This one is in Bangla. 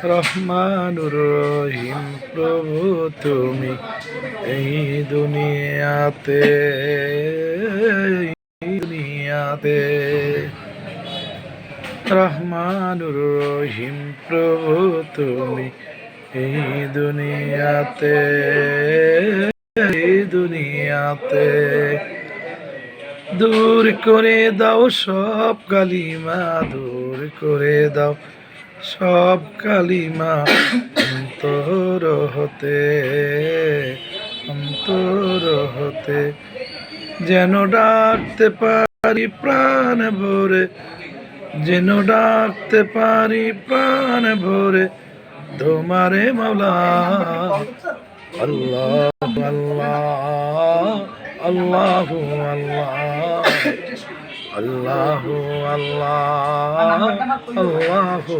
রহমানুর রহিম প্রভু তুমি এই দুনিয়াতে দুনিয়াতে রহমানুর রহিম প্রভু তুমি এই দুনিয়াতে এই দুনিয়াতে দূর করে দাও সব কালিমা দূর করে দাও সব কালিমা অন্তর হতে যেন ডাকতে পারি প্রাণ ভরে যেন ডাকতে পারি প্রাণ ভরে তোমারে মাওলা আল্লাহ আল্লাহ আল্লাহু আল্লাহ আল্লাহু আল্লাহ আল্লাহু